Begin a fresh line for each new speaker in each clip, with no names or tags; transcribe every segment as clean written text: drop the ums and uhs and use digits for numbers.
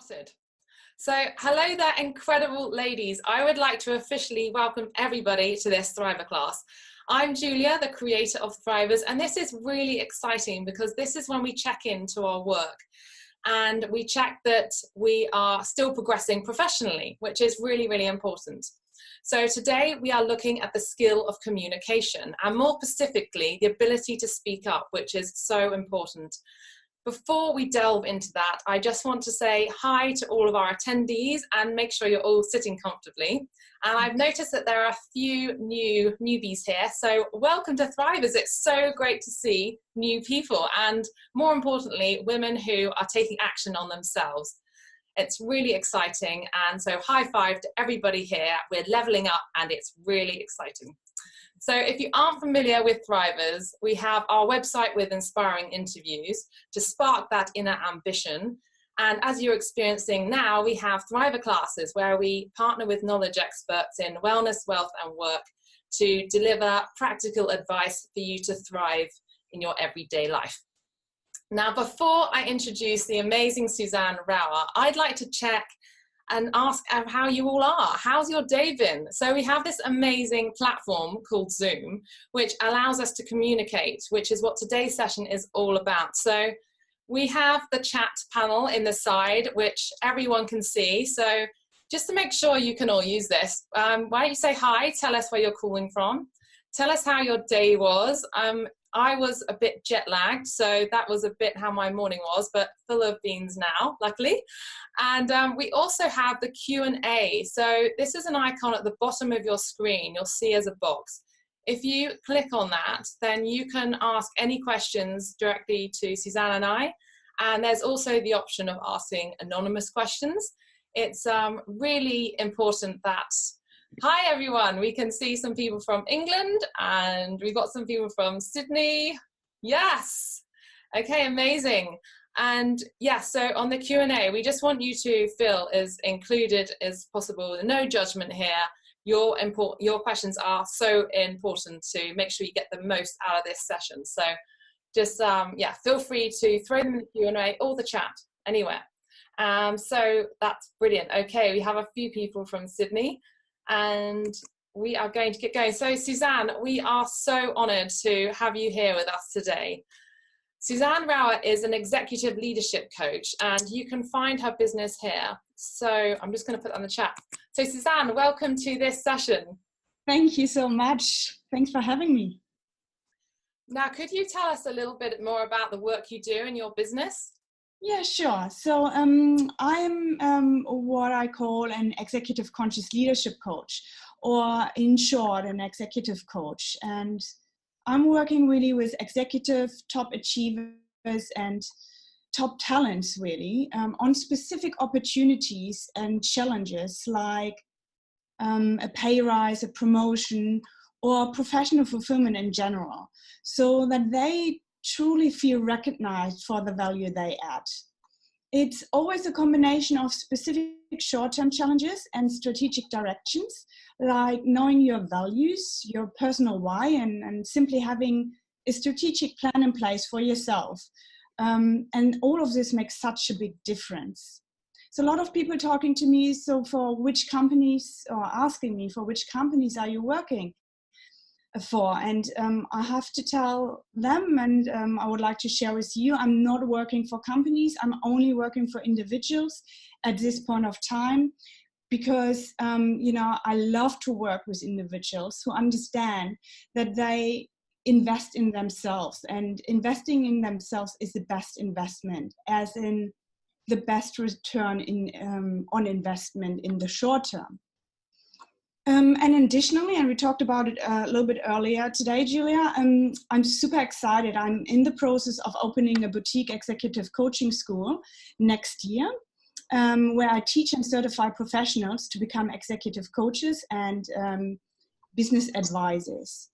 Started. So, hello there, incredible ladies. I would like to officially welcome everybody to this Thrivherclass. I'm Julia, the creator of Thrivers, and this is really exciting because this is when we check into our work and we check that we are still progressing professionally, which is really, really important. So today we are looking at the skill of communication and more specifically, the ability to speak up, which is so important. Before we delve into that, I just want to say hi to all of our attendees and make sure you're all sitting comfortably. And I've noticed that there are a few newbies here. So welcome to Thrivers. It's so great to see new people and more importantly, women who are taking action on themselves. It's really exciting. And so high five to everybody here. We're leveling up and it's really exciting. So if you aren't familiar with Thrivers, we have our website with inspiring interviews to spark that inner ambition. And as you're experiencing now, we have Thriver classes where we partner with knowledge experts in wellness, wealth, and work to deliver practical advice for you to thrive in your everyday life. Now, before I introduce the amazing Suzanne Rauer, I'd like to check and ask how you all are. How's your day been? So we have this amazing platform called Zoom, which allows us to communicate, which is what today's session is all about. So we have the chat panel in the side, which everyone can see. So just to make sure you can all use this, why don't you say hi, tell us where you're calling from, tell us how your day was. I was a bit jet lagged, so that was a bit how my morning was, but full of beans now, luckily. And we also have the Q&A. So this is an icon at the bottom of your screen, you'll see as a box. If you click on that, then you can ask any questions directly to Suzanne and I. And there's also the option of asking anonymous questions. It's really important that hi everyone, we can see some people from England and we've got some people from Sydney. Yes. Okay, amazing. And yeah, so on the Q&A, we just want you to feel as included as possible. No judgment here. Your questions are so important to make sure you get the most out of this session. So just, yeah, feel free to throw them in the Q&A or the chat, anywhere. So that's brilliant. Okay, we have a few people from Sydney. And we are going to get going. So Suzanne, we are so honored to have you here with us today. Suzanne Rauer is an executive leadership coach and you can find her business here. So I'm just going to put that on the chat. So Suzanne, welcome to this session.
Thank you so much. Thanks for having me.
Now, could you tell us a little bit more about the work you do in your business?
Yeah, sure. So I'm what I call an executive conscious leadership coach, or in short, an executive coach. And I'm working really with executive top achievers and top talents really on specific opportunities and challenges like a pay rise, a promotion, or professional fulfillment in general, so that they truly feel recognized for the value they add. It's always a combination of specific short-term challenges and strategic directions, like knowing your values, your personal why, and simply having a strategic plan in place for yourself. And all of this makes such a big difference. So a lot of people talking to me, so for which companies, or asking me for which companies are you working for, and I have to tell them, and I would like to share with you, I'm not working for companies, I'm only working for individuals at this point of time, because you know, I love to work with individuals who understand that they invest in themselves, and investing in themselves is the best investment, as in the best return on investment in the short term. And additionally, and we talked about it a little bit earlier today, Julia, I'm super excited. I'm in the process of opening a boutique executive coaching school next year, where I teach and certify professionals to become executive coaches and business advisors.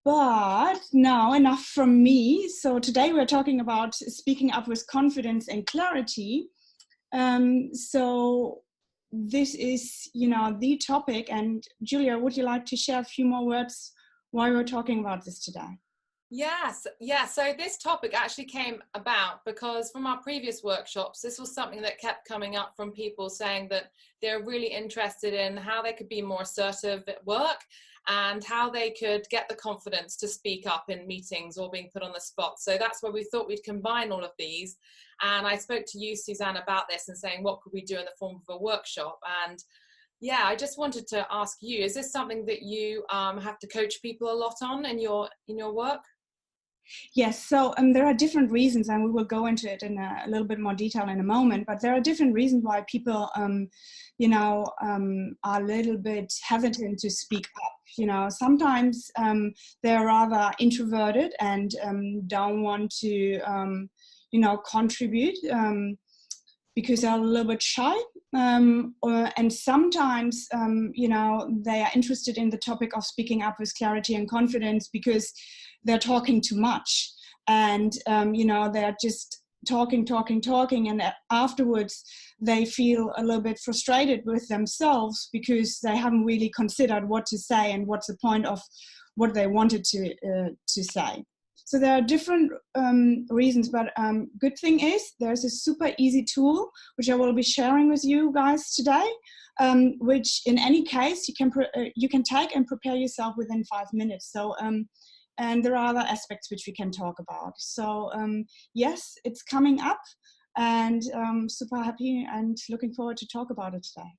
But now enough from me. So today we're talking about speaking up with confidence and clarity. So this is, you know, the topic. And Julia, would you like to share a few more words why we're talking about this today?
Yes, yeah. So this topic actually came about because from our previous workshops, this was something that kept coming up from people saying that they're really interested in how they could be more assertive at work and how they could get the confidence to speak up in meetings or being put on the spot. So that's where we thought we'd combine all of these. And I spoke to you, Suzanne, about this and saying, what could we do in the form of a workshop? And yeah, I just wanted to ask you, is this something that you have to coach people a lot on in your work?
Yes, so there are different reasons, and we will go into it in a little bit more detail in a moment, but there are different reasons why people, are a little bit hesitant to speak up. Sometimes they're rather introverted and don't want to, contribute because they're a little bit shy. And sometimes, they are interested in the topic of speaking up with clarity and confidence because they're talking too much, and they're just talking, and afterwards they feel a little bit frustrated with themselves because they haven't really considered what to say and what's the point of what they wanted to say. So there are different reasons, but good thing is there's a super easy tool which I will be sharing with you guys today, which in any case you can take and prepare yourself within 5 minutes. So and there are other aspects which we can talk about. So yes, it's coming up, and super happy and looking forward to talk about it today.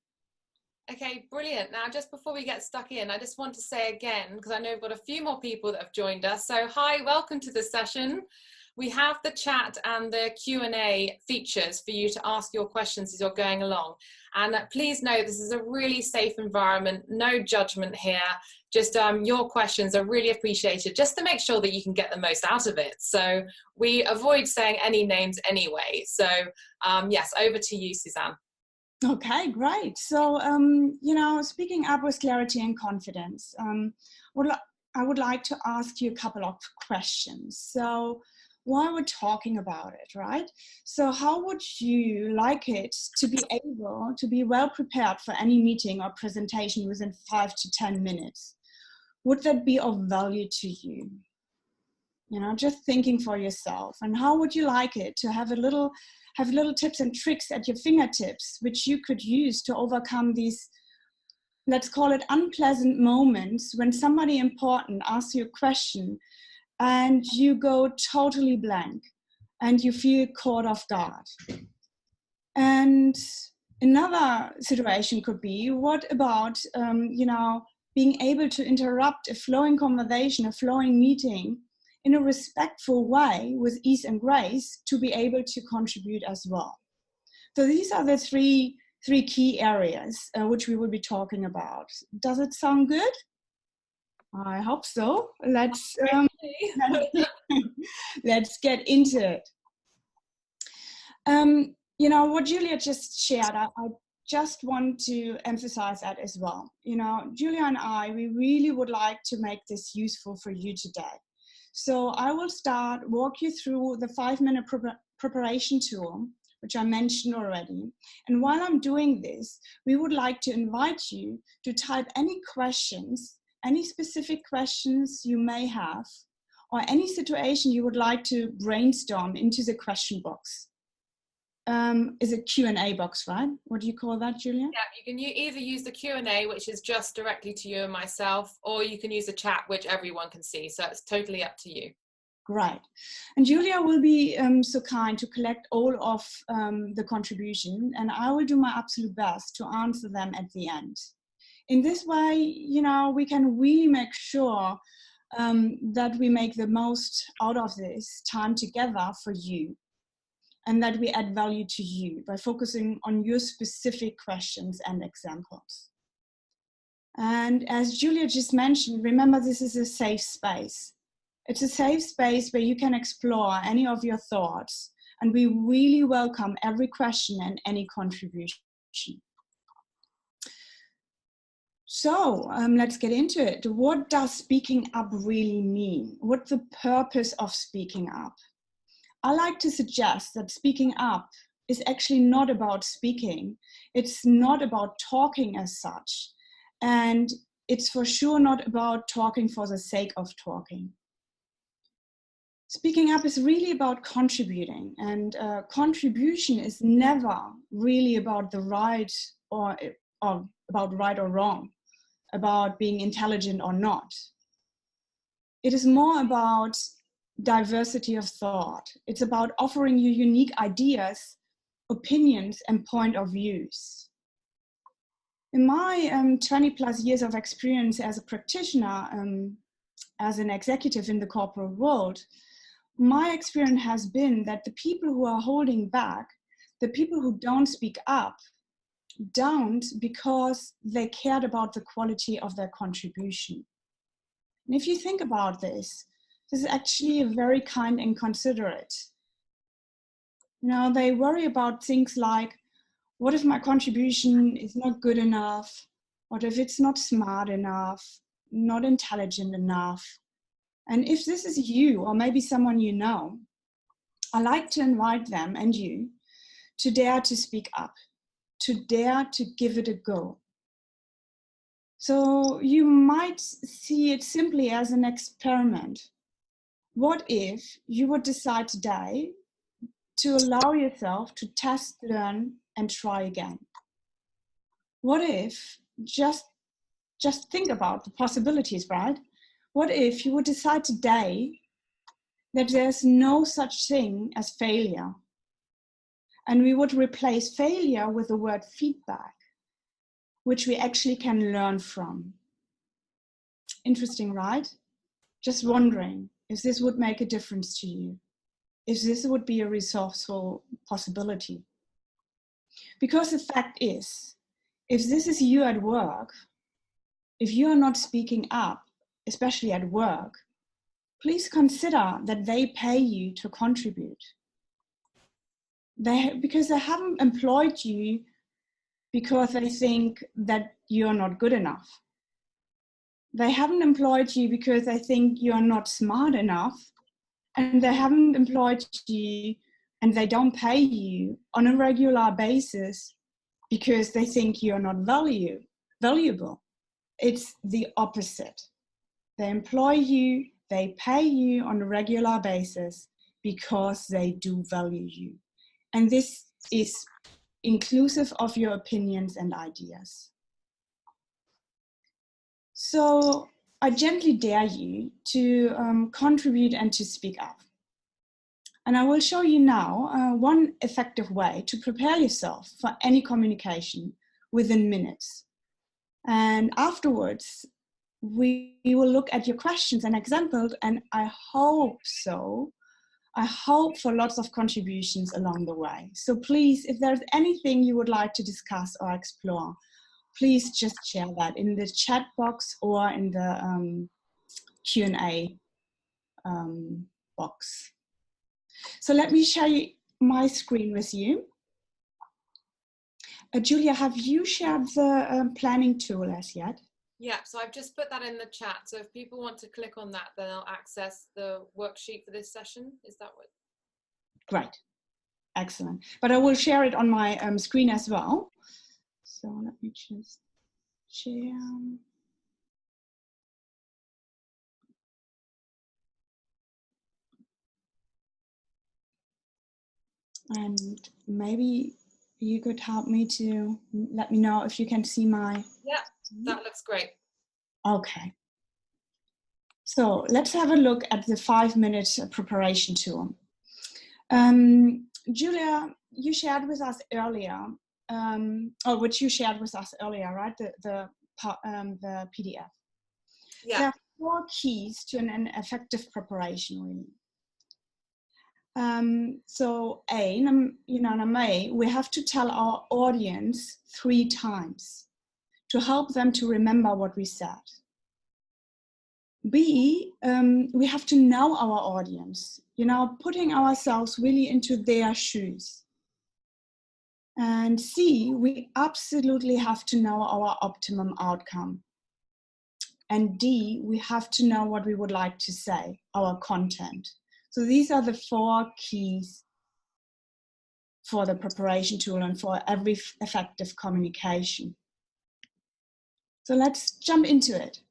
Okay, brilliant. Now, just before we get stuck in, I just want to say again, because I know we've got a few more people that have joined us. So hi, welcome to the session. We have the chat and the Q&A features for you to ask your questions as you're going along. And please know this is a really safe environment, no judgment here. Just your questions are really appreciated just to make sure that you can get the most out of it. So we avoid saying any names anyway. So yes, over to you, Suzanne.
Okay, great. So, speaking up with clarity and confidence, I would like to ask you a couple of questions. So, while we're talking about it, right? So, how would you like it to be able to be well prepared for any meeting or presentation within 5 to 10 minutes? Would that be of value to you? Just thinking for yourself. And how would you like it to have little tips and tricks at your fingertips, which you could use to overcome these, let's call it unpleasant moments when somebody important asks you a question and you go totally blank and you feel caught off guard. And another situation could be, what about, being able to interrupt a flowing conversation, a flowing meeting in a respectful way with ease and grace to be able to contribute as well. So these are the three key areas which we will be talking about. Does it sound good? I hope so. Let's get into it. What Julia just shared, I just want to emphasize that as well. Julia and I, we really would like to make this useful for you today. So I will walk you through the 5-minute preparation tool, which I mentioned already. And while I'm doing this, we would like to invite you to type any questions, any specific questions you may have, or any situation you would like to brainstorm into the question box. Is it Q&A box, right? What do you call that, Julia?
Yeah, you can either use the Q&A, which is just directly to you and myself, or you can use the chat, which everyone can see. So it's totally up to you.
Great. And Julia will be so kind to collect all of the contribution, and I will do my absolute best to answer them at the end. In this way, we can really make sure that we make the most out of this time together for you, and that we add value to you by focusing on your specific questions and examples. And as Julia just mentioned, remember, this is a safe space. It's a safe space where you can explore any of your thoughts, and we really welcome every question and any contribution. So let's get into it. What does speaking up really mean? What's the purpose of speaking up? I like to suggest that speaking up is actually not about speaking. It's not about talking as such. And it's for sure not about talking for the sake of talking. Speaking up is really about contributing, and contribution is never really about the right or about right or wrong, about being intelligent or not. It is more about diversity of thought. It's about offering you unique ideas, opinions, and point of views. In my 20 plus years of experience as a practitioner, as an executive in the corporate world, my experience has been that the people who are holding back, the people who don't speak up, don't because they cared about the quality of their contribution. And if you think about this, this is actually very kind and considerate. You know, they worry about things like, what if my contribution is not good enough? What if it's not smart enough, not intelligent enough? And if this is you, or maybe someone you know, I like to invite them and you to dare to speak up, to dare to give it a go. So you might see it simply as an experiment. What if you would decide today to allow yourself to test, learn, and try again? What if, just think about the possibilities, right? What if you would decide today that there's no such thing as failure? And we would replace failure with the word feedback, which we actually can learn from. Interesting, right? Just wondering if this would make a difference to you, if this would be a resourceful possibility. Because the fact is, if this is you at work, if you are not speaking up, especially at work, please consider that they pay you to contribute. Because they haven't employed you because they think that you're not good enough. They haven't employed you because they think you're not smart enough. And they haven't employed you and they don't pay you on a regular basis because they think you're not valuable. It's the opposite. They employ you, they pay you on a regular basis because they do value you. And this is inclusive of your opinions and ideas. So I gently dare you to contribute and to speak up. And I will show you now one effective way to prepare yourself for any communication within minutes. And afterwards, we will look at your questions and examples, and I hope so. I hope for lots of contributions along the way. So please, if there's anything you would like to discuss or explore, please just share that in the chat box or in the Q&A box. So let me share my screen with you. Julia, have you shared the planning tool as yet?
Yeah, so I've just put that in the chat. So if people want to click on that, then they'll access the worksheet for this session. Is that what?
Great, excellent. But I will share it on my screen as well. So let me just share. And maybe you could help me to let me know if you can see my...
Yeah, that looks great.
Okay. So let's have a look at the 5-minute preparation tool. Julia, you shared with us earlier, or which you shared with us earlier, right? The PDF.
Yeah.
There are 4 keys to an effective preparation, really. So we have to tell our audience 3 times to help them to remember what we said. B, we have to know our audience, putting ourselves really into their shoes. And C, we absolutely have to know our optimum outcome. And D, we have to know what we would like to say, our content. So these are the 4 keys for the preparation tool and for every effective communication. So let's jump into it.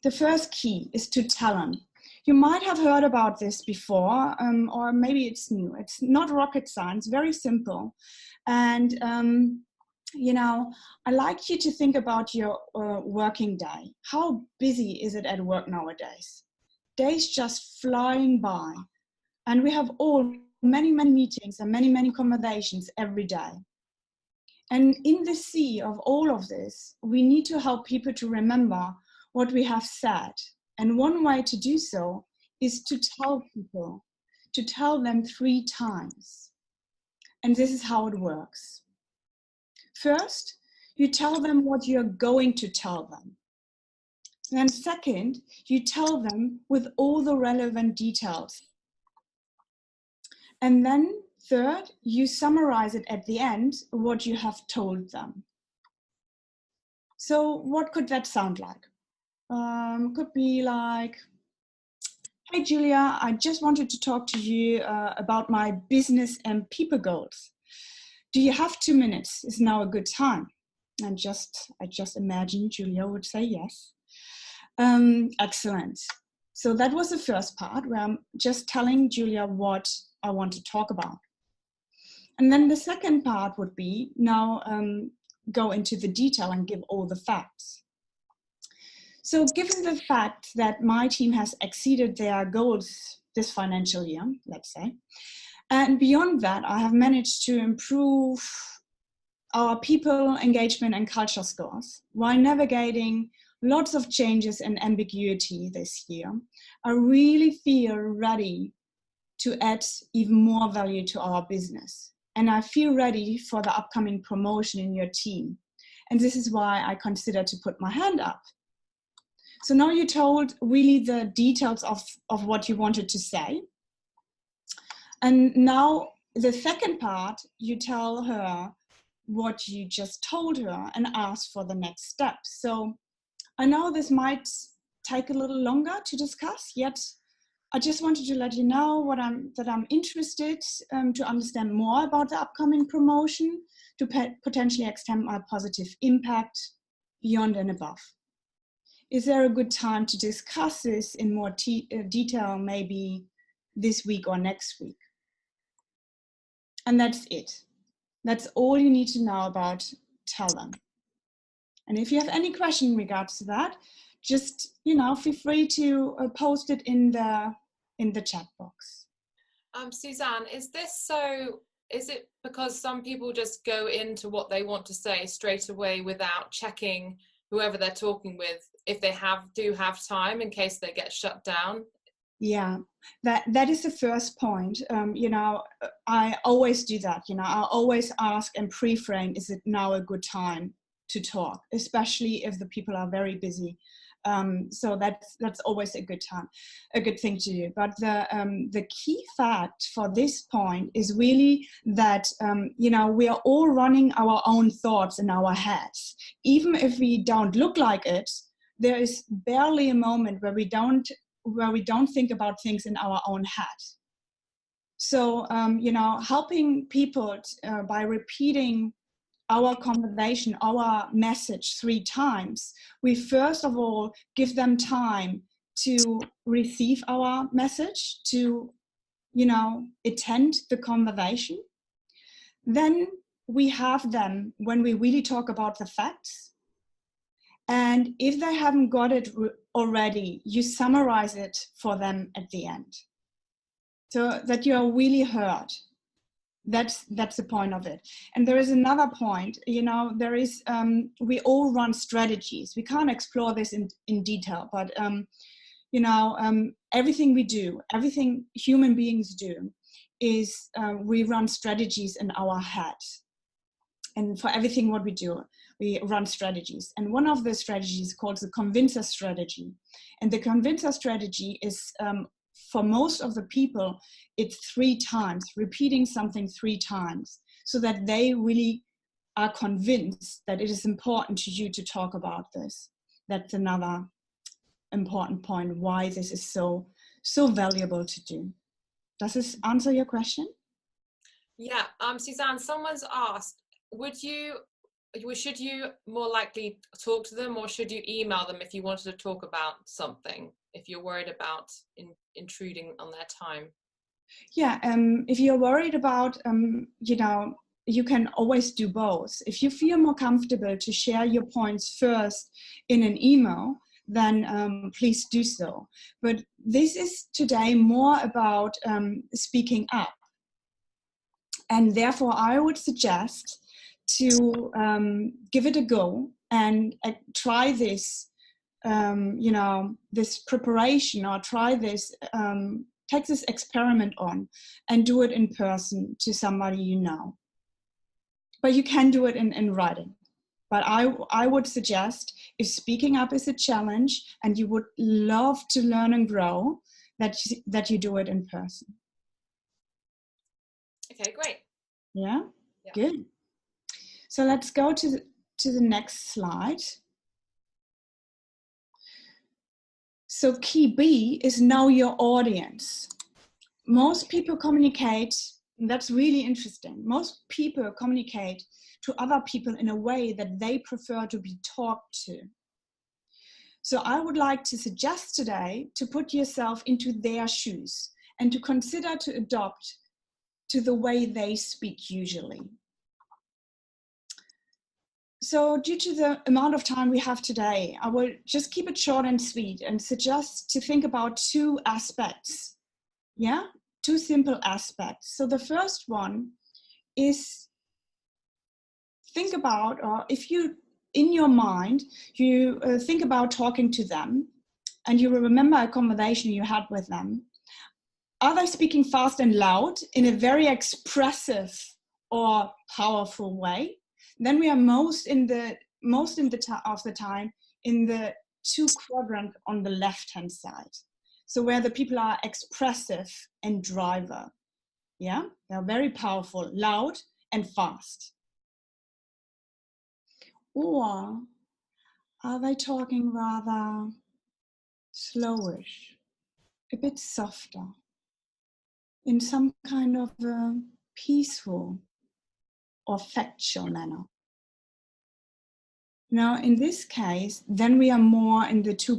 The first key is to tell them. You might have heard about this before, or maybe it's new. It's not rocket science, very simple. And, I like you to think about your working day. How busy is it at work nowadays? Days just flying by. And we have all many, many meetings and many, many conversations every day. And in the sea of all of this, we need to help people to remember what we have said. And one way to do so is to tell people, to tell them 3 times. And this is how it works. First, you tell them what you're going to tell them. Then second, you tell them with all the relevant details. And then third, you summarize it at the end, what you have told them. So what could that sound like? Could be like, hey Julia, I just wanted to talk to you about my business and people goals. Do you have 2 minutes? Is now a good time? And I just imagine Julia would say yes. Excellent. So that was the first part where I'm just telling Julia what I want to talk about. And then the second part would be now go into the detail and give all the facts. So given the fact that my team has exceeded their goals this financial year, let's say, and beyond that, I have managed to improve our people engagement and culture scores while navigating lots of changes and ambiguity this year. I really feel ready to add even more value to our business. And I feel ready for the upcoming promotion in your team. And this is why I consider to put my hand up. So now you told really the details of what you wanted to say. And now the second part, you tell her what you just told her and ask for the next step. So I know this might take a little longer to discuss, yet I just wanted to let you know that I'm interested to understand more about the upcoming promotion, to potentially extend my positive impact beyond and above. Is there a good time to discuss this in more detail, maybe this week or next week? And that's it. That's all you need to know about Tell Them. And if you have any question in regards to that, just, feel free to post it in the chat box.
Suzanne, is it because some people just go into what they want to say straight away without checking whoever they're talking with, if they do have time in case they get shut down?
Yeah, that is the first point. I always do that. I always ask and pre-frame, is it now a good time to talk, especially if the people are very busy. So that's always a good thing to do. But the key fact for this point is really that we are all running our own thoughts in our heads. Even if we don't look like it, there is barely a moment where we don't think about things in our own head. So helping people by repeating our conversation, our message 3 times, we first of all give them time to receive our message, to, attend the conversation. Then we have them when we really talk about the facts. And if they haven't got it already, you summarize it for them at the end, so that you are really heard. That's the point of it. And there is another point, there is, we all run strategies. We can't explore this in detail, but, everything we do, everything human beings do is we run strategies in our head. And for everything what we do, we run strategies. And one of the strategies is called the convincer strategy. And the convincer strategy is, for most of the people, it's 3 times, repeating something 3 times, so that they really are convinced that it is important to you to talk about this. That's another important point why this is so valuable to do. Does this answer your question?
Yeah, Suzanne, someone's asked, should you more likely talk to them, or should you email them if you wanted to talk about something? if you're worried about intruding on their time?
Yeah, if you're worried about, you know, you can always do both. If you feel more comfortable to share your points first in an email, then please do so. But this is today more about speaking up. And therefore, I would suggest to give it a go and try this, you know, this preparation, or try this, take this experiment on and do it in person to somebody you know. But you can do it in writing. But I would suggest, if speaking up is a challenge and you would love to learn and grow, that you do it in person.
Okay, great.
Yeah, good. So let's go to the next slide. So key B is know your audience. Most people communicate, and that's really interesting. Most people communicate to other people in a way that they prefer to be talked to. So I would like to suggest today to put yourself into their shoes and to consider to adopt to the way they speak usually. So due to the amount of time we have today, I will just keep it short and sweet and suggest to think about two aspects. Yeah, two simple aspects. So the first one is think about, or if you, in your mind, you think about talking to them and you remember a conversation you had with them. Are they speaking fast and loud in a very expressive or powerful way? Then we are most of the time in the two quadrants on the left-hand side. So where the people are expressive and driver. Yeah, they're very powerful, loud and fast. Or are they talking rather slowish, a bit softer, in some kind of a peaceful or factual manner? Now, in this case, then we are more in the two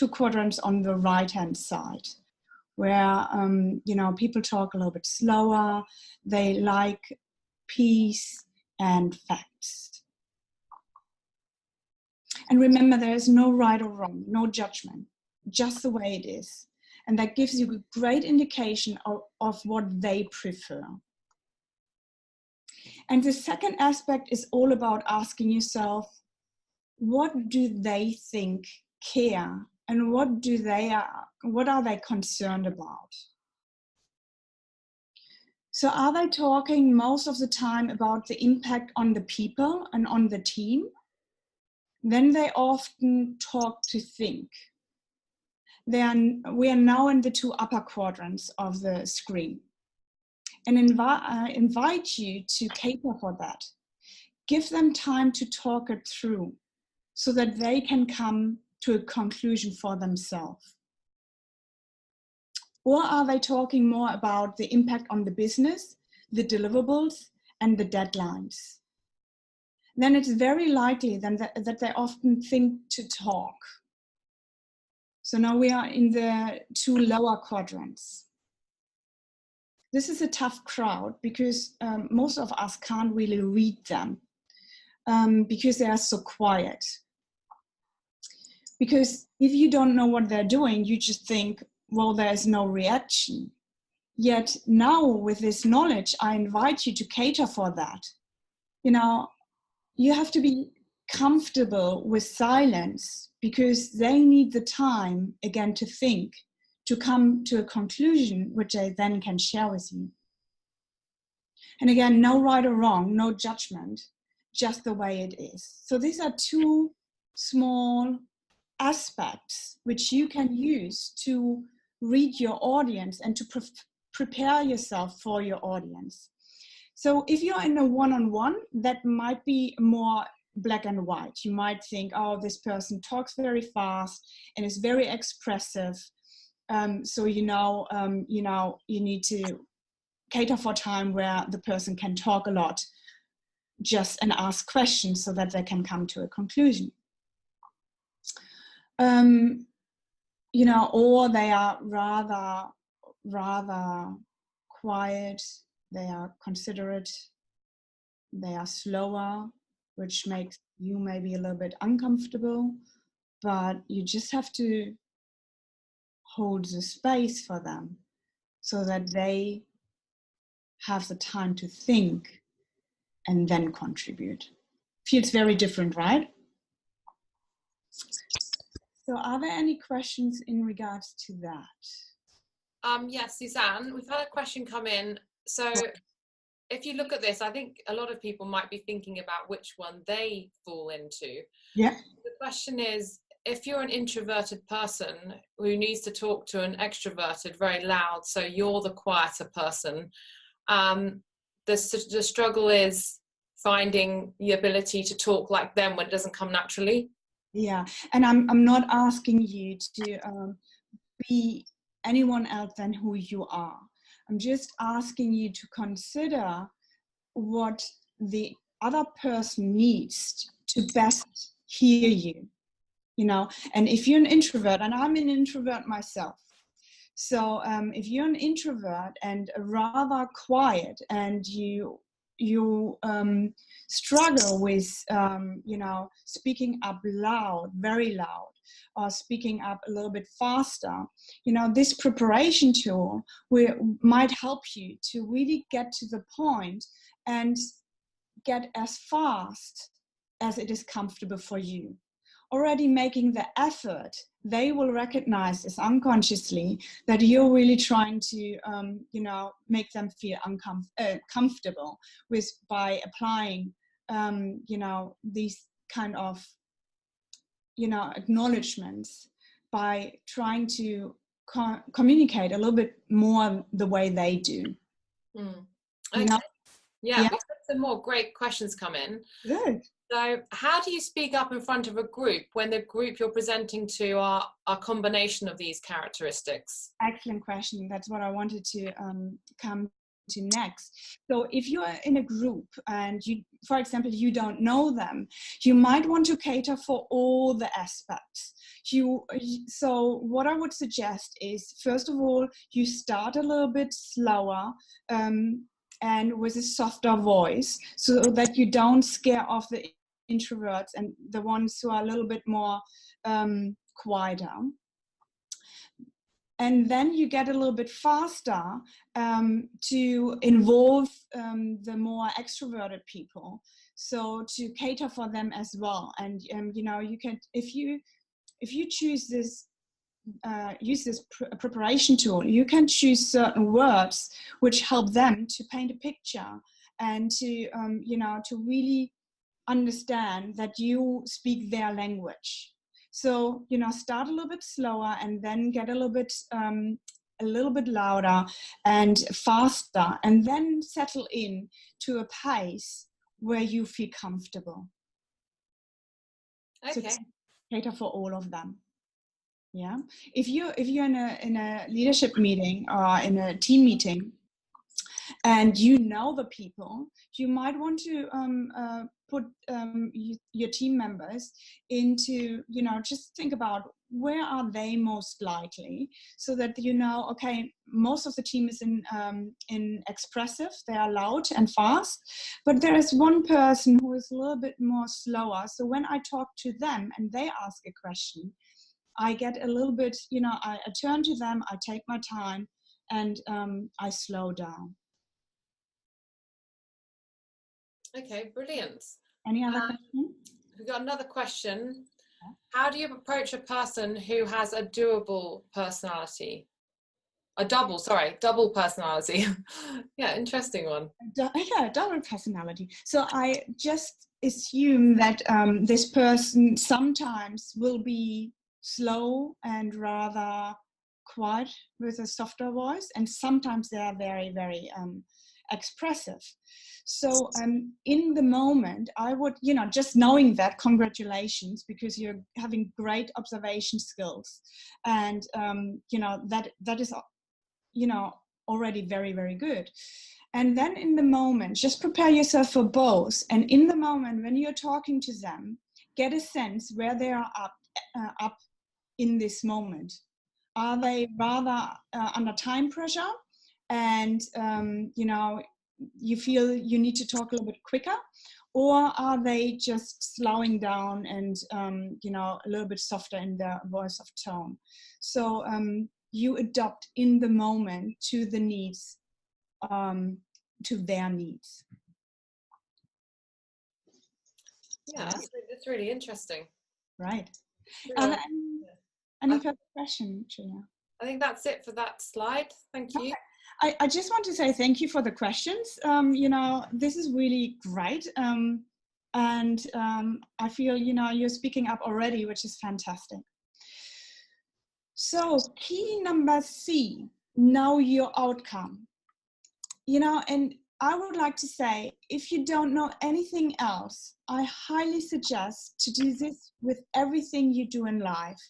quadrants on the right-hand side, where you know, people talk a little bit slower. They like peace and facts. And remember, there is no right or wrong, no judgment, just the way it is. And that gives you a great indication of what they prefer. And the second aspect is all about asking yourself, what do they think, care, and what are they concerned about? So are they talking most of the time about the impact on the people and on the team? Then they often talk to think. We are now in the two upper quadrants of the screen. And invite you to cater for that. Give them time to talk it through so that they can come to a conclusion for themselves. Or are they talking more about the impact on the business, the deliverables, and the deadlines? Then it's very likely that they often think to talk. So now we are in the two lower quadrants. This is a tough crowd because most of us can't really read them because they are so quiet. Because if you don't know what they're doing, you just think, well, there's no reaction. Yet now with this knowledge, I invite you to cater for that. You know, you have to be comfortable with silence because they need the time again to think, to come to a conclusion, which they then can share with you. And again, no right or wrong, no judgment, just the way it is. So these are two small aspects which you can use to read your audience and to prepare yourself for your audience. So if you're in a one-on-one, that might be more black and white. You might think, oh, this person talks very fast and is very expressive. So you need to cater for time where the person can talk a lot just and ask questions so that they can come to a conclusion. or they are rather quiet, they are considerate, they are slower, which makes you maybe a little bit uncomfortable, but you just have to hold the space for them so that they have the time to think and then contribute. Feels very different, right? So are there any questions in regards to that?
Yes, Suzanne, we've had a question come in. So if you look at this, I think a lot of people might be thinking about which one they fall into.
Yeah.
The question is, if you're an introverted person who needs to talk to an extroverted, very loud, so you're the quieter person, the struggle is finding the ability to talk like them when it doesn't come naturally.
Yeah, and I'm not asking you to be anyone else than who you are. I'm just asking you to consider what the other person needs to best hear you, and if you're an introvert, and I'm an introvert myself, so if you're an introvert and rather quiet and you struggle with speaking up loud, very loud, or speaking up a little bit faster, this preparation tool might help you to really get to the point and get as fast as it is comfortable for you. Already making the effort, they will recognize this unconsciously that you're really trying to, make them feel comfortable by applying, these kind of, acknowledgements, by trying to communicate a little bit more the way they do.
Okay. Yeah,
Yeah.
we've had some more great questions come in.
Good.
So how do you speak up in front of a group when the group you're presenting to are a combination of these characteristics?
Excellent question. That's what I wanted to come to next. So if you're in a group and you, for example, you don't know them, you might want to cater for all the aspects. So what I would suggest is, first of all, you start a little bit slower, and with a softer voice, so that you don't scare off the introverts and the ones who are a little bit more quieter. And then you get a little bit faster to involve the more extroverted people, so to cater for them as well. And you can, if you choose this use this preparation tool, you can choose certain words which help them to paint a picture and to to really understand that you speak their language. So start a little bit slower and then get a little bit louder and faster, and then settle in to a pace where you feel comfortable.
Okay.
So cater for all of them. Yeah. If you're in a leadership meeting or in a team meeting, and the people, you might want to put your team members into, just think about where are they most likely, so that okay, most of the team is in expressive, they are loud and fast, but there is one person who is a little bit more slower. So when I talk to them and they ask a question, I get a little bit, I turn to them, I take my time, and I slow down.
Okay, brilliant.
Any other question?
We've got another question. How do you approach a person who has a double personality? Double personality. Yeah, interesting one.
Yeah, double personality. So I just assume that this person sometimes will be slow and rather quiet with a softer voice, and sometimes they are very, very expressive. So in the moment, I would, just knowing that, congratulations, because you're having great observation skills, and that is already very, very good. And then in the moment, just prepare yourself for both. And in the moment, when you're talking to them, get a sense where they are up in this moment. Are they rather under time pressure and, you feel you need to talk a little bit quicker? Or are they just slowing down and, a little bit softer in their voice of tone? So you adopt in the moment to the needs, to their needs.
Yeah, that's really interesting.
Right.
Really
Any further question, Julia?
I think that's it for that slide. Thank you.
Okay. I just want to say thank you for the questions. This is really great. I feel, you're speaking up already, which is fantastic. So key number C, know your outcome. And I would like to say, if you don't know anything else, I highly suggest to do this with everything you do in life.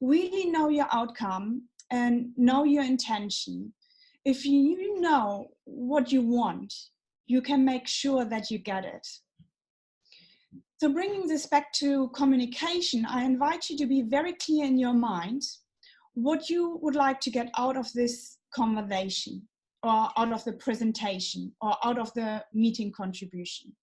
Really know your outcome and know your intention. If you know what you want, you can make sure that you get it. So bringing this back to communication, I invite you to be very clear in your mind what you would like to get out of this conversation, or out of the presentation, or out of the meeting contribution.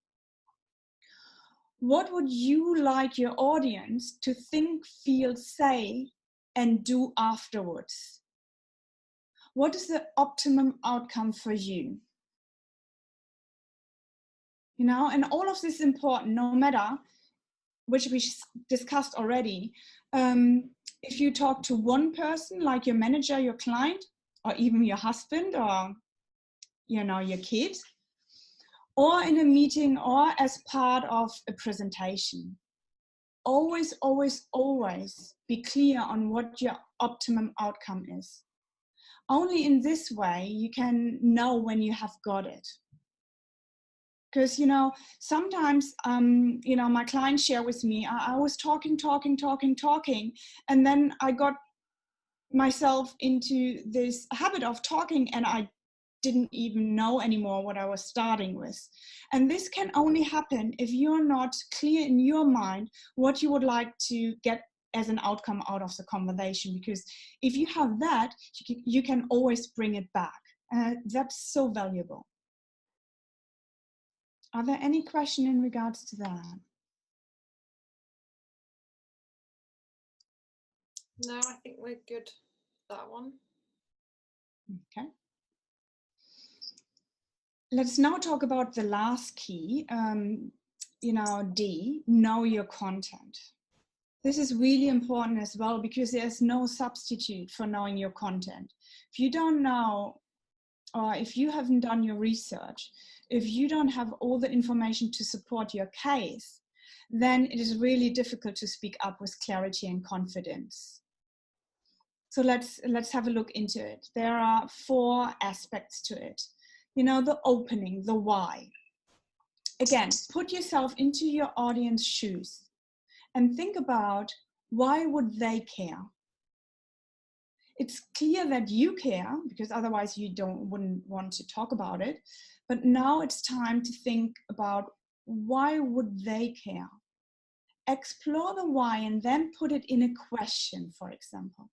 What would you like your audience to think, feel, say, and do afterwards? What is the optimum outcome for you? And all of this is important, no matter, which we discussed already. If you talk to one person, like your manager, your client, or even your husband, or your kid, or in a meeting, or as part of a presentation, always, always, always be clear on what your optimum outcome is. Only in this way you can know when you have got it. Because, sometimes, my clients share with me, I was talking, and then I got myself into this habit of talking, and I didn't even know anymore what I was starting with. And this can only happen if you're not clear in your mind what you would like to get as an outcome out of the conversation. Because if you have that, you can always bring it back. That's so valuable. Are there any questions in regards to that?
No, I think we're good for that one.
Okay. Let's now talk about the last key, D, know your content. This is really important as well, because there's no substitute for knowing your content. If you don't know, or if you haven't done your research, if you don't have all the information to support your case, then it is really difficult to speak up with clarity and confidence. So let's have a look into it. There are 4 aspects to it. The opening, the why. Again, put yourself into your audience's shoes and think about, why would they care? It's clear that you care, because otherwise you wouldn't want to talk about it. But now it's time to think about, why would they care? Explore the why and then put it in a question, for example.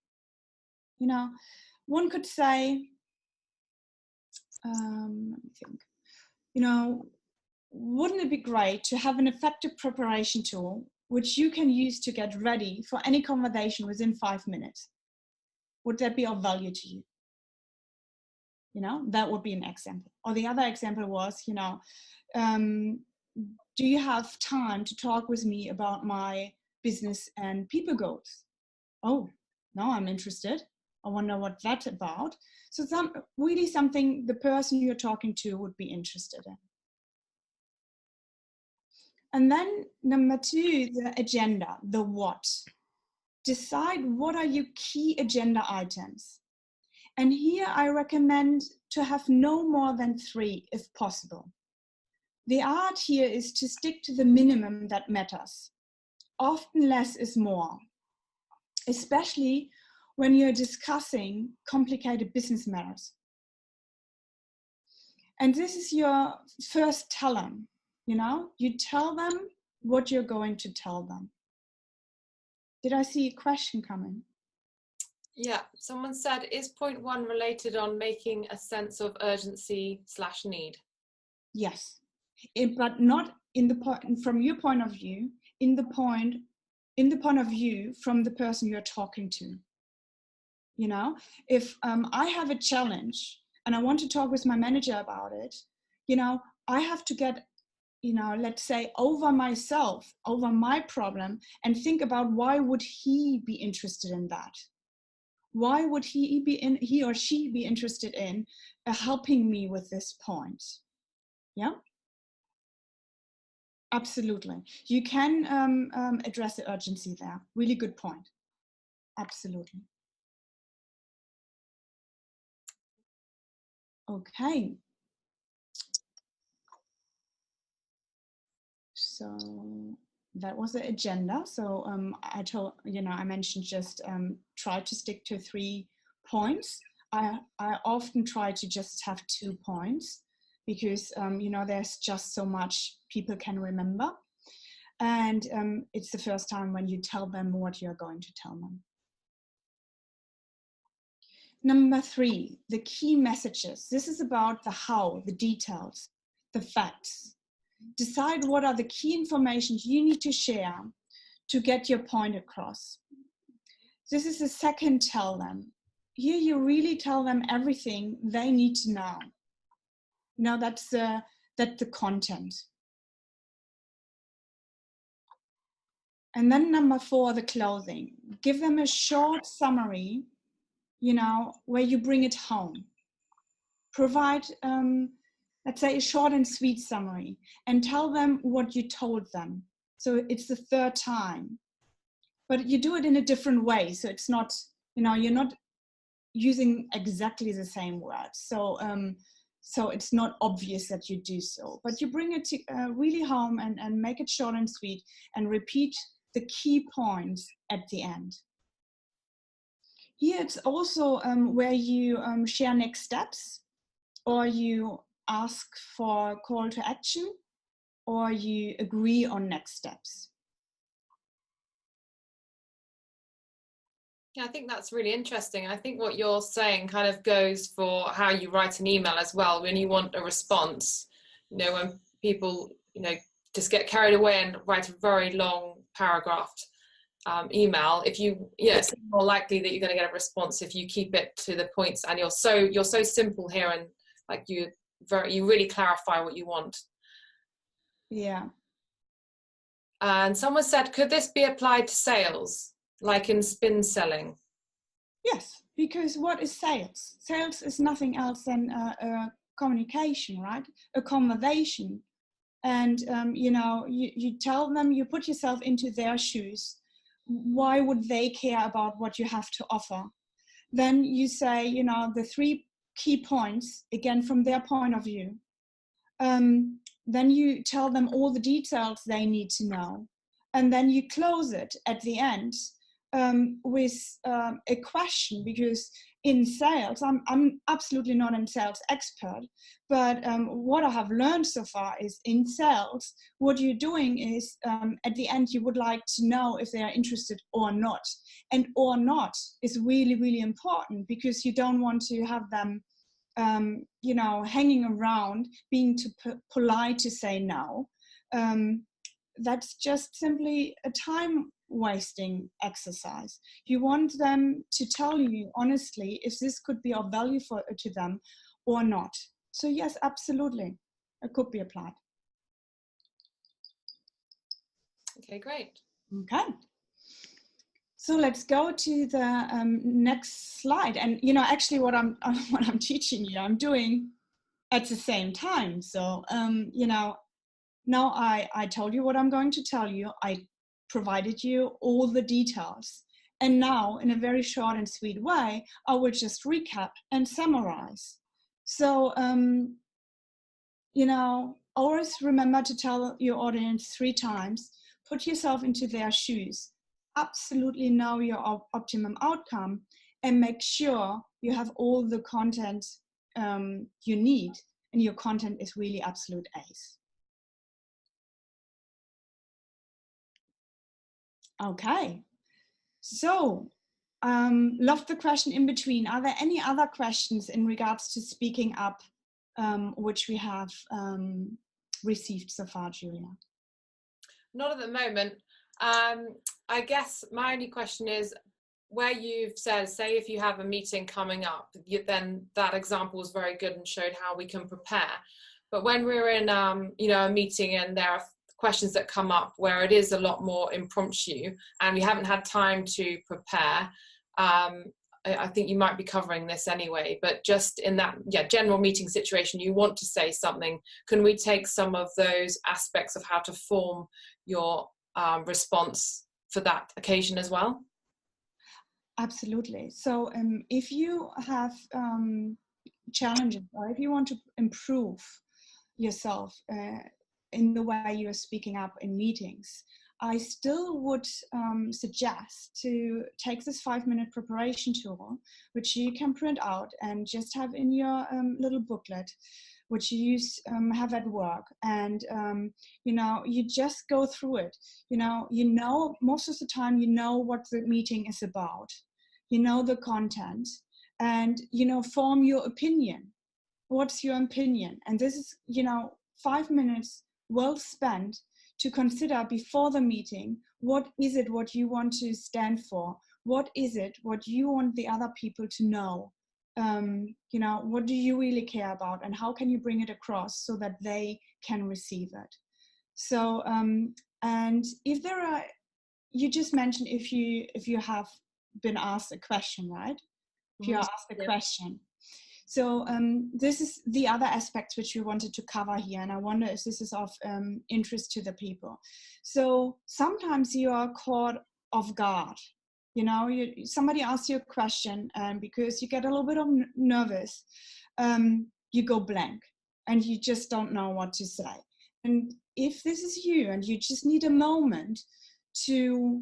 One could say, let me think, wouldn't it be great to have an effective preparation tool which you can use to get ready for any conversation within 5 minutes? Would that be of value to you? That would be an example. Or the other example was, do you have time to talk with me about my business and people goals? Oh, no, I'm interested. I wonder what that's about. So really something the person you're talking to would be interested in. And then number 2, the agenda, the what. Decide what are your key agenda items. And here I recommend to have no more than 3 if possible. The art here is to stick to the minimum that matters. Often less is more, especially when you're discussing complicated business matters. And this is your first tell them, you tell them what you're going to tell them. Did I see a question coming?
Yeah, someone said, is point one related on making a sense of urgency / need?
Yes, but not in the point from your point of view, in the point of view from the person you're talking to. You know, if I have a challenge and I want to talk with my manager about it, you know, I have to get, you know, let's say over myself, over my problem, and think about why would he be interested in that? Why would he or she be interested in helping me with this point? Yeah, absolutely. You can address the urgency there. Really good point. Absolutely. Okay. So that was the agenda. So I told, you know, I mentioned just try to stick to 3 points. I often try to just have 2 points because, you know, there's just so much people can remember. And it's the first time when you tell them what you're going to tell them. Number 3, the key messages. This is about the how, the details, the facts. Decide what are the key information you need to share to get your point across. This is the second tell them. Here you really tell them everything they need to know. Now that's the content. And then number 4, the closing. Give them a short summary, you know, where you bring it home. Provide, let's say, a short and sweet summary and tell them what you told them. So it's the third time. But you do it in a different way. So it's not, you know, you're not using exactly the same words. So, so it's not obvious that you do so. But you bring it to, really home and make it short and sweet and repeat the key points at the end. Here it's also where you share next steps, or you ask for call to action, or you agree on next steps.
Yeah, I think that's really interesting. I think what you're saying kind of goes for how you write an email as well. When you want a response, you know, when people, you know, just get carried away and write a very long paragraph email, if you, yeah, it's more likely that you're going to get a response if you keep it to the points and you're so simple here, and like you really clarify what you want.
Yeah.
And someone said, could this be applied to sales, like in spin selling?
Yes, because what is sales? Sales is nothing else than a communication, right? A conversation. And, you know, you tell them, you put yourself into their shoes. Why would they care about what you have to offer? Then you say, you know, the 3 key points, again, from their point of view. Then you tell them all the details they need to know. And then you close it at the end with a question, because in sales, I'm absolutely not a sales expert, but what I have learned so far is in sales, what you're doing is at the end, you would like to know if they are interested or not. And or not is really, really important, because you don't want to have them you know, hanging around, being too polite to say no. That's just simply a time wasting exercise. You want them to tell you honestly if this could be of value to them or not. So yes, absolutely, it could be applied.
Okay, great.
Okay. So let's go to the next slide. And you know, actually, what I'm teaching you, I'm doing at the same time. So you know, now I told you what I'm going to tell you. I provided you all the details. And now, in a very short and sweet way, I will just recap and summarize. So, you know, always remember to tell your audience 3 times, put yourself into their shoes, absolutely know your optimum outcome, and make sure you have all the content you need, and your content is really absolute ace. Okay, so Love the question in between. Are there any other questions in regards to speaking up, which we have received so far, Julia?
Not at the moment. I guess my only question is, where you've said, say if you have a meeting coming up, then that example was very good and showed how we can prepare. But when we're in, a meeting and there are questions that come up where it is a lot more impromptu and we haven't had time to prepare, I think you might be covering this anyway, but just in that general meeting situation, you want to say something. Can we take some of those aspects of how to form your response for that occasion as well?
Absolutely. So if you have challenges, or if you want to improve yourself in the way you're speaking up in meetings, I still would suggest to take this 5-minute preparation tool, which you can print out and just have in your little booklet, which you have at work. And, you just go through it. Most of the time, what the meeting is about, the content, and, form your opinion. What's your opinion? And this is, 5 minutes well spent to consider before the meeting, what is it what you want to stand for? What is it what you want the other people to know? What do you really care about, and how can you bring it across so that they can receive it? So, and if there are, you just mentioned if you have been asked a question, right? If you are asked a question. So this is the other aspects which we wanted to cover here, and I wonder if this is of interest to the people. So sometimes you are caught off guard. Somebody asks you a question, and because you get a little bit of nervous, you go blank, and you just don't know what to say. And if this is you, and you just need a moment to,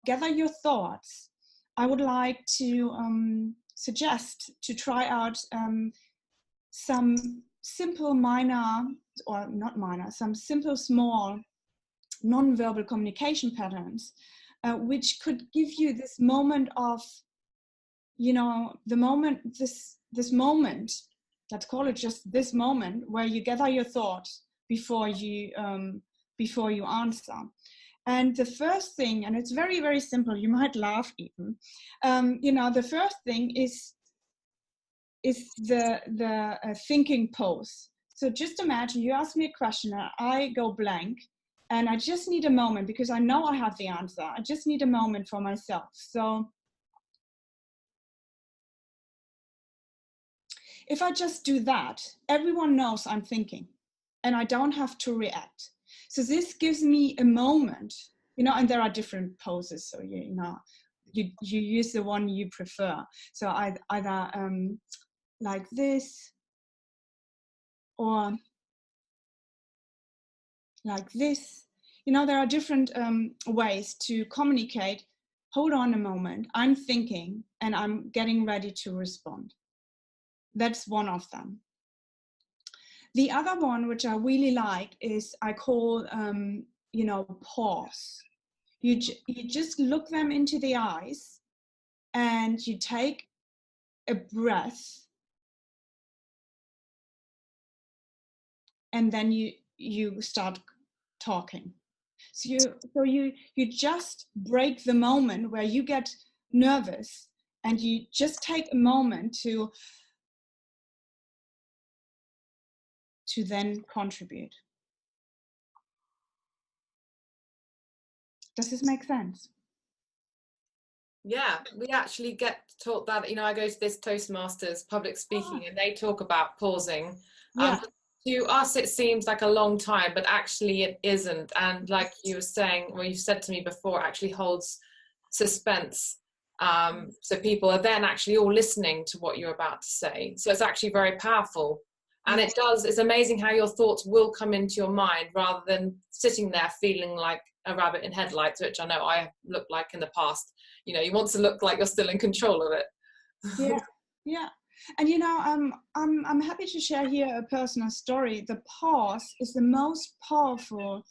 gather your thoughts, I would like to suggest to try out some simple some simple small non-verbal communication patterns, which could give you this moment of, this moment, let's call it just this moment, where you gather your thoughts before you answer. And the first thing, and it's very, very simple, you might laugh even, the first thing is the thinking pose. So just imagine you ask me a question and I go blank, and I just need a moment because I know I have the answer. I just need a moment for myself. So if I just do that, everyone knows I'm thinking and I don't have to react. So this gives me a moment, and there are different poses. So, you use the one you prefer. So either like this, or like this. There are different ways to communicate. Hold on a moment, I'm thinking and I'm getting ready to respond. That's one of them. The other one, which I really like, is I call, pause. You just look them into the eyes and you take a breath, and then you start talking. So you just break the moment where you get nervous, and you just take a moment to then contribute. Does this make sense?
Yeah, we actually get taught that, I go to this Toastmasters public speaking, and they talk about pausing.
Yeah.
To us, it seems like a long time, but actually it isn't. And like you were saying, well, you said to me before, actually holds suspense. So people are then actually all listening to what you're about to say. So it's actually very powerful. And it's amazing how your thoughts will come into your mind rather than sitting there feeling like a rabbit in headlights, which I know I looked like in the past. You want to look like you're still in control of it.
Yeah. And I'm happy to share here a personal story. The pause is the most powerful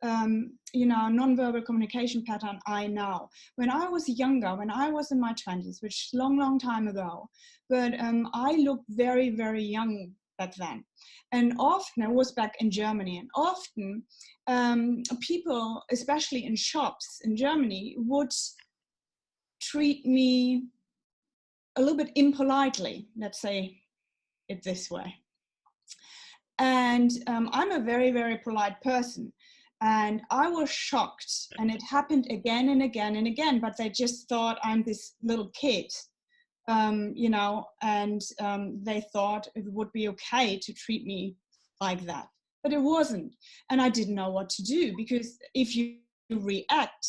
nonverbal communication pattern I know. When I was younger, when I was in my 20s, which is long time ago, but I looked very, very young back then. And often, I was back in Germany, and often people, especially in shops in Germany, would treat me a little bit impolitely, let's say it this way. And I'm a very, very polite person. And I was shocked, and it happened again and again and again, but they just thought I'm this little kid, and they thought it would be okay to treat me like that. But it wasn't. And I didn't know what to do, because if you react,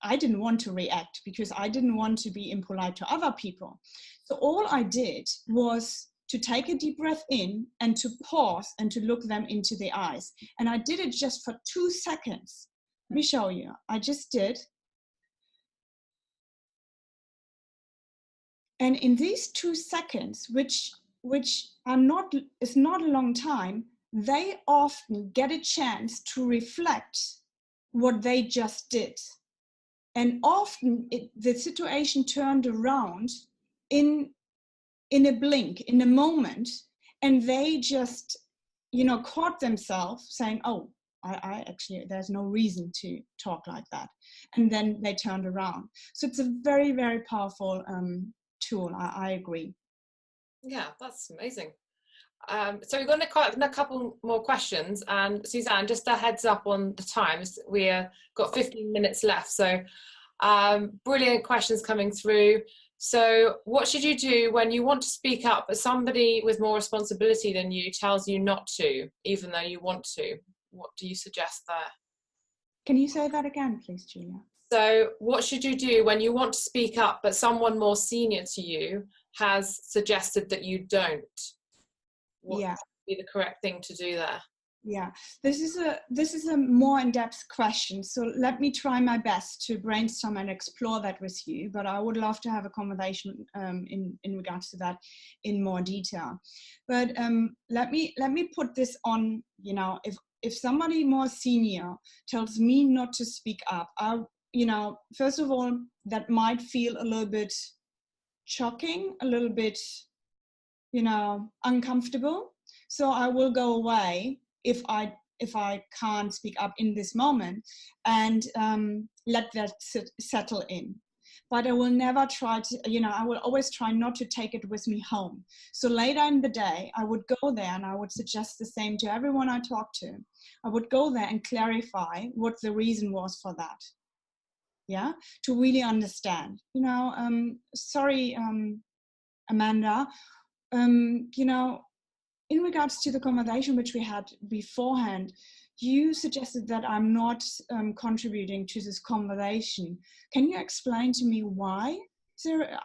I didn't want to react, because I didn't want to be impolite to other people. So all I did was to take a deep breath in and to pause and to look them into the eyes. And I did it just for 2 seconds. Let me show you. I just did. And in these 2 seconds, which is not a long time, they often get a chance to reflect what they just did. And often the situation turned around in a blink, in a moment, and they just, caught themselves saying, oh, I actually, there's no reason to talk like that. And then they turned around. So it's a very, very powerful tool. I agree.
Yeah, that's amazing. So we've got a couple more questions, and Suzanne, just a heads up on the times. We've got 15 minutes left, so brilliant questions coming through. So what should you do when you want to speak up, but somebody with more responsibility than you tells you not to, even though you want to? What do you suggest there?
Can you say that again, please, Julia?
So what should you do when you want to speak up, but someone more senior to you has suggested that you don't? What would be the correct thing to do there?
Yeah, this is a more in-depth question. So let me try my best to brainstorm and explore that with you. But I would love to have a conversation in regards to that in more detail. But let me put this on. If somebody more senior tells me not to speak up, first of all, that might feel a little bit shocking, a little bit, uncomfortable. So I will go away if I can't speak up in this moment, and let that settle in. But I will never try to, I will always try not to take it with me home. So later in the day, I would go there and I would suggest the same to everyone I talk to. I would go there and clarify what the reason was for that. Yeah, to really understand. Sorry, Amanda. In regards to the conversation which we had beforehand, you suggested that I'm not contributing to this conversation. Can you explain to me why?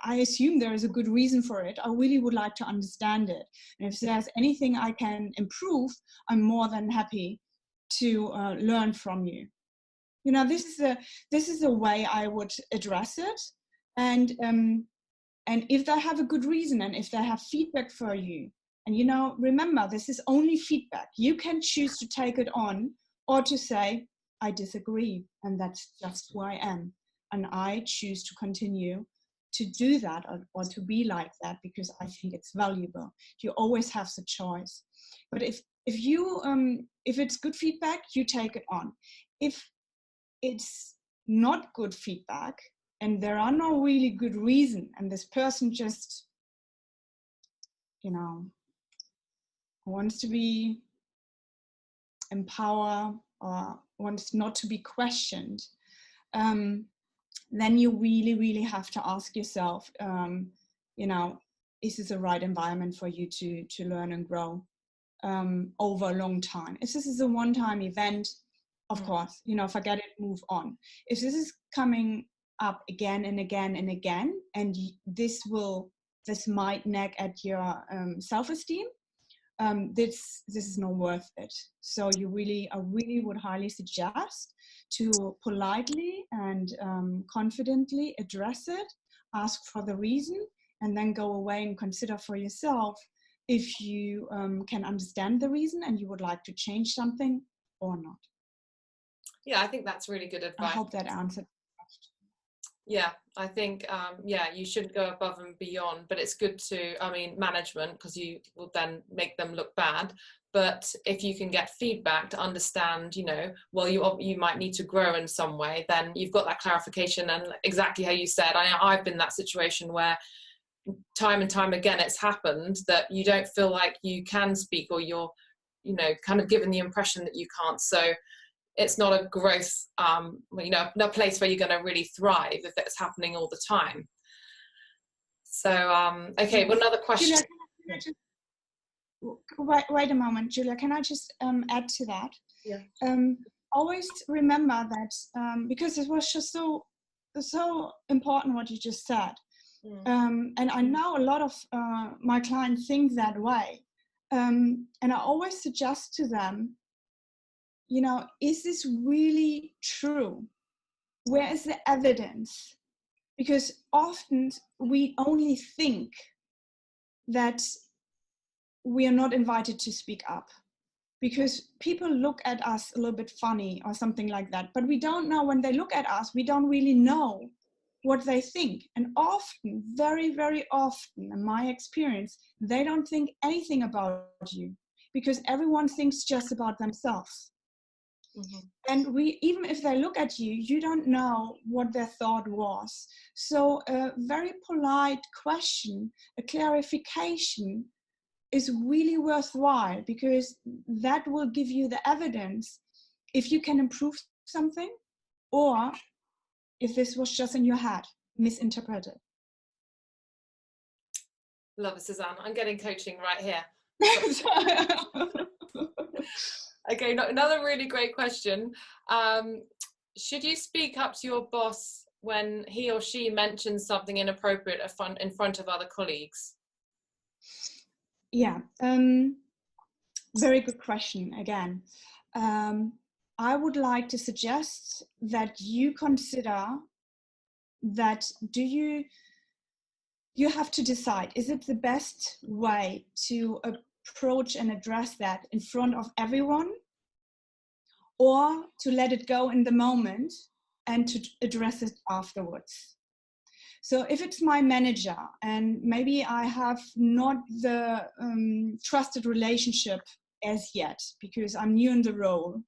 I assume there is a good reason for it. I really would like to understand it. And if there's anything I can improve, I'm more than happy to learn from you. This is a way I would address it. And if they have a good reason, and if they have feedback for you, and remember, this is only feedback. You can choose to take it on or to say, I disagree, and that's just who I am. And I choose to continue to do that or to be like that because I think it's valuable. You always have the choice. But if it's good feedback, you take it on. If it's not good feedback and there are no really good reason, and this person just, wants to be in power or wants not to be questioned, then you really, really have to ask yourself, is this the right environment for you to learn and grow over a long time? If this is a one-time event, of course, forget it, move on. If this is coming up again and again and again, and this might nag at your self-esteem, this is not worth it. So I really would highly suggest to politely and confidently address it, ask for the reason, and then go away and consider for yourself if you can understand the reason and you would like to change something, or not.
Yeah, I think that's really good advice.
I hope that answered.
Yeah, I think, yeah, you shouldn't go above and beyond, but it's good to, I mean, management, because you will then make them look bad. But if you can get feedback to understand, you know, well, you might need to grow in some way, then you've got that clarification. And exactly how you said, I've been in that situation where time and time again it's happened that you don't feel like you can speak, or you're, you know, kind of given the impression that you can't. So it's not a growth, you know, no place where you're going to really thrive if it's happening all the time. So, okay, well, another question.
Julia, wait a moment, Julia, can I just add to that?
Yeah.
Always remember that, because it was just so important what you just said. And I know a lot of my clients think that way. And I always suggest to them, you know, is this really true? Where is the evidence? Because often we only think that we are not invited to speak up because people look at us a little bit funny or something like that. But we don't know, when they look at us, we don't really know what they think. And often, very, very often, in my experience, they don't think anything about you because everyone thinks just about themselves. Mm-hmm. And even if they look at you, you don't know what their thought was. So a very polite question, a clarification is really worthwhile, because that will give you the evidence if you can improve something, or if this was just in your head, misinterpreted.
Love it, Suzanne. I'm getting coaching right here. Okay, another really great question. Should you speak up to your boss when he or she mentions something inappropriate in front of other colleagues?
Yeah, very good question again. I would like to suggest that you consider that you have to decide, is it the best way to approach and address that in front of everyone, or to let it go in the moment and to address it afterwards? So if it's my manager and maybe I have not the trusted relationship as yet because I'm new in the role,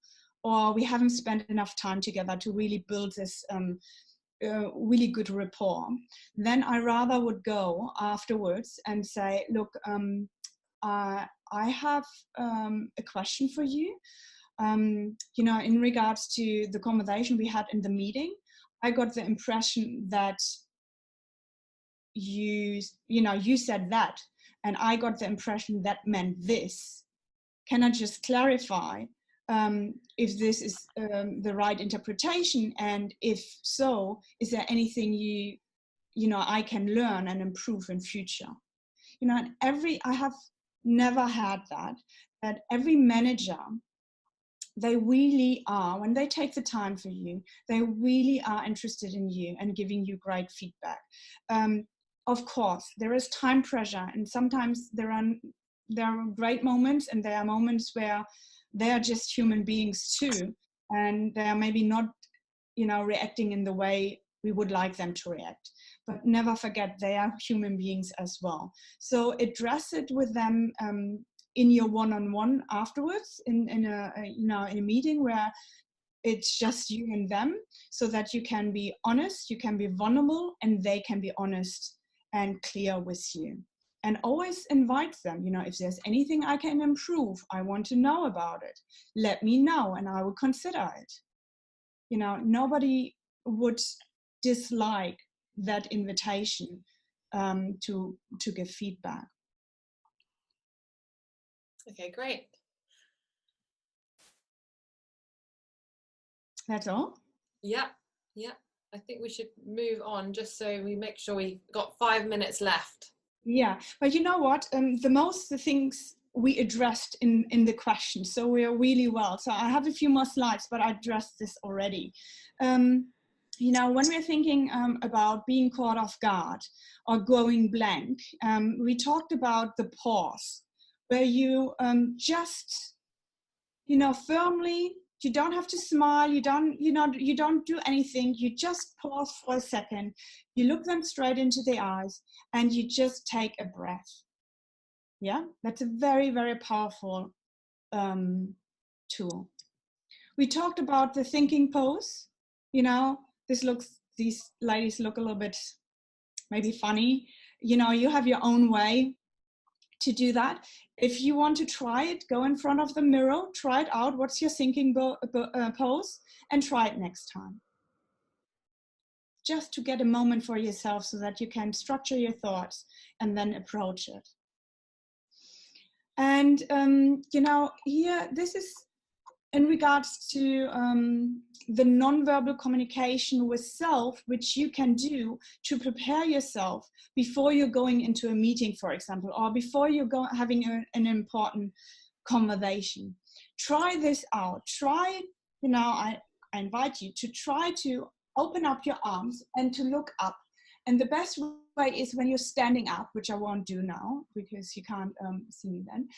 or we haven't spent enough time together to really build this really good rapport, then I rather would go afterwards and say, look, I have a question for you. You know, in regards to the conversation we had in the meeting, I got the impression that you said that, and I got the impression that meant this. Can I just clarify if this is the right interpretation, and if so, is there anything you know I can learn and improve in future? You know, and I have never had that every manager, they really are, when they take the time for you, they really are interested in you and giving you great feedback. Of course, there is time pressure, and sometimes there are great moments, and there are moments where they are just human beings too, and they are maybe not, you know, reacting in the way we would like them to react. But never forget, they are human beings as well. So address it with them in your one-on-one afterwards, in a meeting where it's just you and them, so that you can be honest, you can be vulnerable, and they can be honest and clear with you. And always invite them, you know, if there's anything I can improve, I want to know about it, let me know and I will consider it. You know, nobody would dislike that invitation to give feedback.
Okay, great.
That's all?
Yeah. I think we should move on, just so we make sure we've got 5 minutes left. Yeah,
but you know what? The things we addressed in the question, so we are really well. So I have a few more slides, but I addressed this already. You know, when we're thinking about being caught off guard or going blank, we talked about the pause, where you just, you know, firmly You don't have to smile. You don't do anything. You just pause for a second. You look them straight into the eyes and you just take a breath. Yeah, that's a very, very powerful tool. We talked about the thinking pose. These ladies look a little bit maybe funny. You have your own way to do that. If you want to try it, go in front of the mirror, try it out. What's your thinking pose? And try it next time. Just to get a moment for yourself so that you can structure your thoughts and then approach it. And, here, this is in regards to the nonverbal communication with self, which you can do to prepare yourself before you're going into a meeting, for example, or before you're having an important conversation. Try this out. I invite you to try to open up your arms and to look up. And the best way is when you're standing up, which I won't do now because you can't see me then.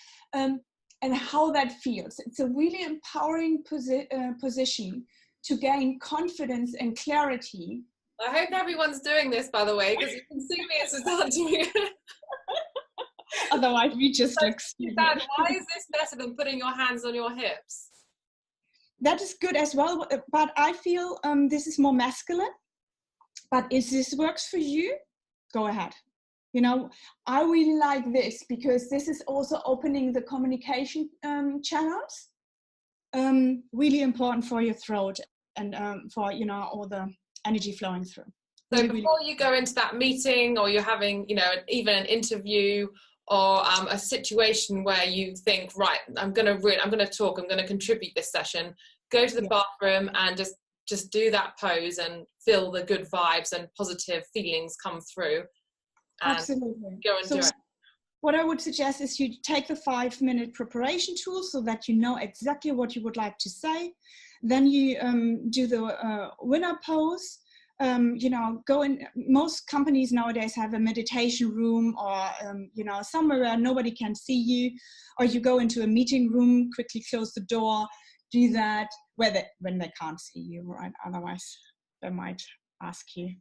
And how that feels. It's a really empowering position to gain confidence and clarity.
I hope everyone's doing this, by the way, because you can see me as a start doing it.
Otherwise, we just look stupid.
Dad, why is this better than putting your hands on your hips?
That is good as well, but I feel this is more masculine. But if this works for you, go ahead. I really like this because this is also opening the communication channels. Really important for your throat and for, all the energy flowing through.
So before you go into that meeting or you're having, even an interview or a situation where you think, right, I'm going to talk, I'm going to contribute this session, go to the bathroom and just do that pose and feel the good vibes and positive feelings come through.
Absolutely.
Go and do it.
What I would suggest is you take the 5-minute preparation tool so that you know exactly what you would like to say. Then you do the winner pose. Go in. Most companies nowadays have a meditation room or, somewhere where nobody can see you, or you go into a meeting room, quickly close the door, do that when they can't see you, right? Otherwise, they might ask you.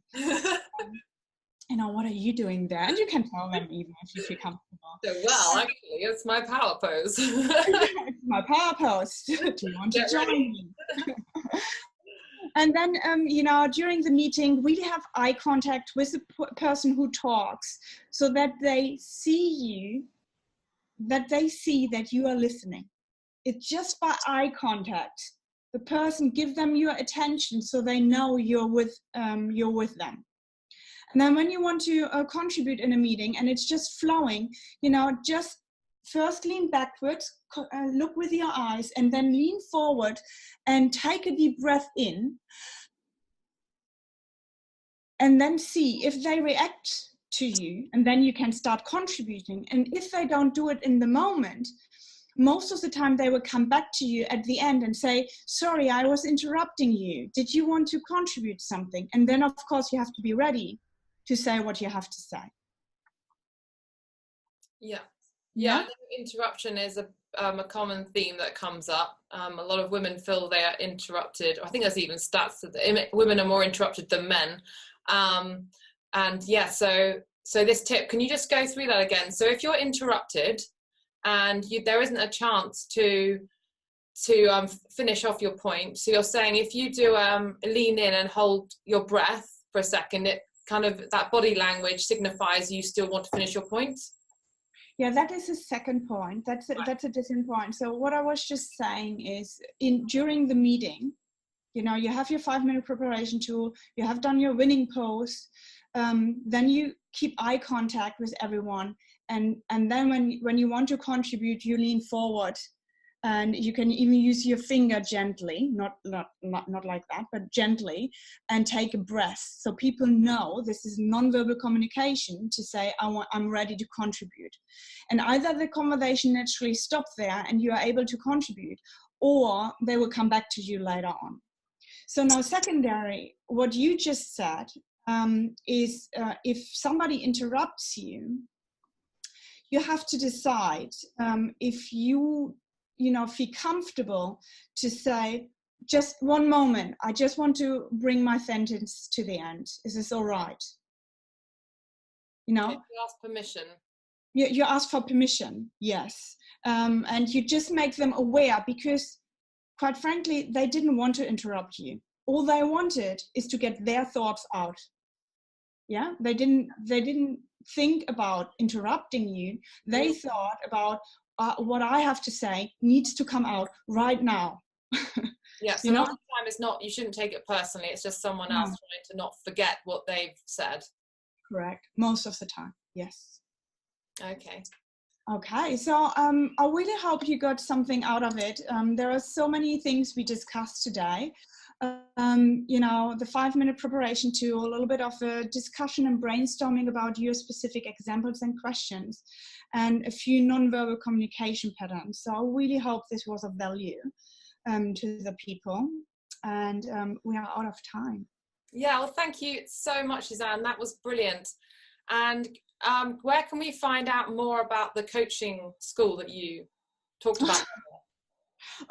What are you doing there? And you can tell them even if you feel comfortable.
So, well, actually, it's my power pose.
It's my power pose. Do you want to join me? And then, during the meeting, really have eye contact with the person who talks so that they see that you are listening. It's just by eye contact. The person, give them your attention so they know you're with them. And then when you want to contribute in a meeting and it's just flowing, just first lean backwards, look with your eyes, and then lean forward and take a deep breath in. And then see if they react to you, and then you can start contributing. And if they don't do it in the moment, most of the time they will come back to you at the end and say, sorry, I was interrupting you. Did you want to contribute something? And then, of course, you have to be ready to say what you have to say.
Yeah. Interruption is a common theme that comes up. A lot of women feel they are interrupted. I think there's even stats that women are more interrupted than men. So this tip, can you just go through that again? So if you're interrupted and there isn't a chance to finish off your point, so you're saying if you do lean in and hold your breath for a second, it kind of, that body language signifies you still want to finish your point.
Yeah, that is the second point. That's a different point. So what I was just saying is, during the meeting, you have your 5-minute preparation tool, you have done your winning pose, then you keep eye contact with everyone, and then when you want to contribute, you lean forward, and you can even use your finger gently, not like that, but gently, and take a breath. So people know this is nonverbal communication to say, I'm ready to contribute. And either the conversation naturally stops there and you are able to contribute, or they will come back to you later on. So now secondary, what you just said is if somebody interrupts you, you have to decide if you feel comfortable to say, just one moment. I just want to bring my sentence to the end. Is this all right? You know?
If you ask permission.
You ask for permission, yes. And you just make them aware, because quite frankly, they didn't want to interrupt you. All they wanted is to get their thoughts out. Yeah, they didn't think about interrupting you. They thought about what I have to say needs to come out right now.
Yeah, so a lot of the time it's not, you shouldn't take it personally, it's just someone else trying to not forget what they've said.
Correct, most of the time, yes.
Okay,
so I really hope you got something out of it. There are so many things we discussed today. You know, the 5-minute preparation tool, a little bit of a discussion and brainstorming about your specific examples and questions, and a few nonverbal communication patterns. So I really hope this was of value to the people, and we are out of time.
Yeah, well, thank you so much, Suzanne. That was brilliant. And where can we find out more about the coaching school that you talked about?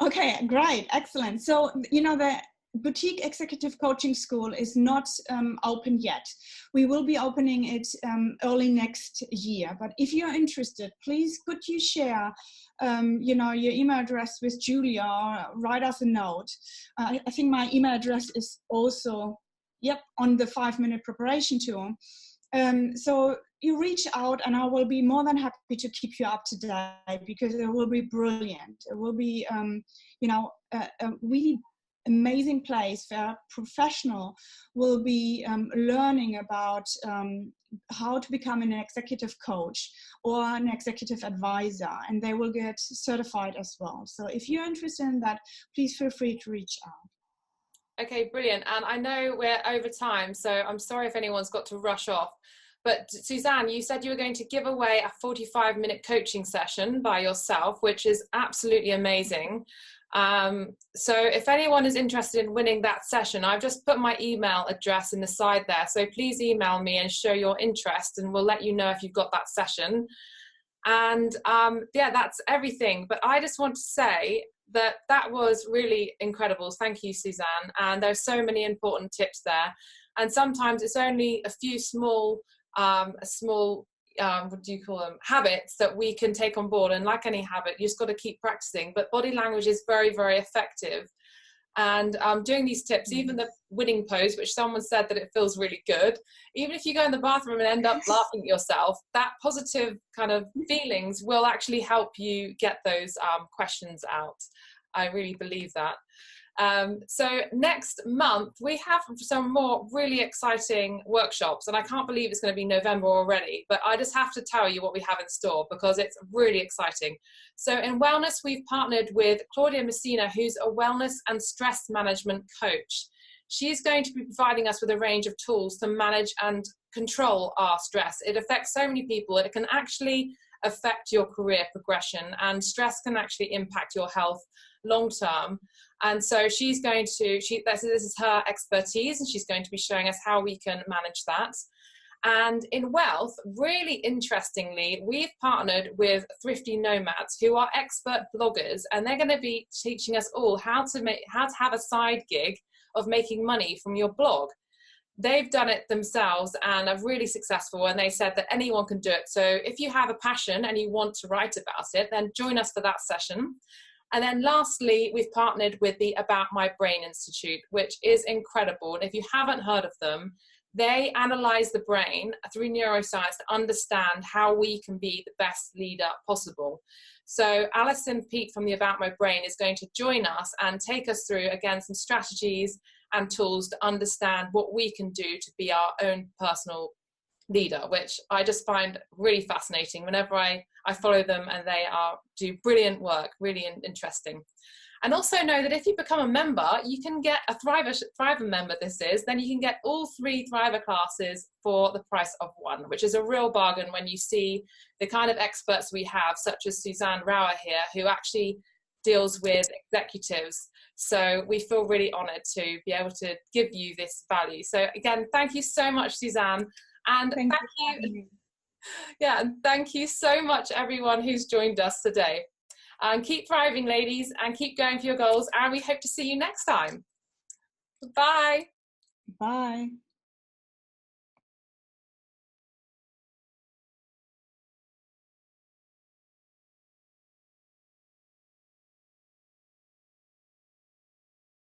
Okay, great, excellent. So, you know, the Boutique Executive Coaching School is not open yet. We will be opening it early next year. But if you're interested, please could you share you know, your email address with Julia, or write us a note. I think my email address is also, on the 5-minute preparation tool. So you reach out, and I will be more than happy to keep you up to date, because it will be brilliant. It will be, you know, a really amazing place where a professional will be learning about how to become an executive coach or an executive advisor, and they will get certified as well. So if you're interested in that, please feel free to reach out.
Okay, brilliant. And I know we're over time, so I'm sorry if anyone's got to rush off. But Suzanne, you said you were going to give away a 45-minute coaching session by yourself, which is absolutely amazing. So if anyone is interested in winning that session, I've just put my email address in the side there. So please email me and show your interest, and we'll let you know if you've got that session. And yeah, that's everything. But I just want to say that was really incredible. Thank you, Suzanne. And there's so many important tips there. And sometimes it's only a few small what do you call them, habits that we can take on board. And like any habit, you just got to keep practicing. But body language is very, very effective. And doing these tips, even the winning pose, which someone said that it feels really good, even if you go in the bathroom and end up laughing at yourself, that positive kind of feelings will actually help you get those questions out. I really believe that. So next month we have some more really exciting workshops, and I can't believe it's going to be November already, but I just have to tell you what we have in store, because it's really exciting. So in wellness, we've partnered with Claudia Messina, who's a wellness and stress management coach. She's going to be providing us with a range of tools to manage and control our stress. It affects so many people. It can actually affect your career progression, and stress can actually impact your health long term. And so she's going to, this is her expertise, and she's going to be showing us how we can manage that. And in wealth, really interestingly, we've partnered with Thrifty Nomads, who are expert bloggers, and they're going to be teaching us all how to have a side gig of making money from your blog. They've done it themselves and are really successful, and they said that anyone can do it. So if you have a passion and you want to write about it, then join us for that session. And then lastly, we've partnered with the About My Brain Institute, which is incredible. And if you haven't heard of them, they analyze the brain through neuroscience to understand how we can be the best leader possible. So Alison Peake from the About My Brain is going to join us and take us through, again, some strategies and tools to understand what we can do to be our own personal leader, which I just find really fascinating whenever I follow them, and they do brilliant work, really interesting. And also know that if you become a member, you can get a Thriver member, then you can get all 3 Thriver classes for the price of 1, which is a real bargain when you see the kind of experts we have, such as Suzanne Rauer here, who actually deals with executives. So we feel really honored to be able to give you this value. So again, thank you so much, Suzanne. And thank you. Yeah, and thank you so much, everyone who's joined us today. And keep thriving, ladies, and keep going for your goals. And we hope to see you next time. Bye.
Bye.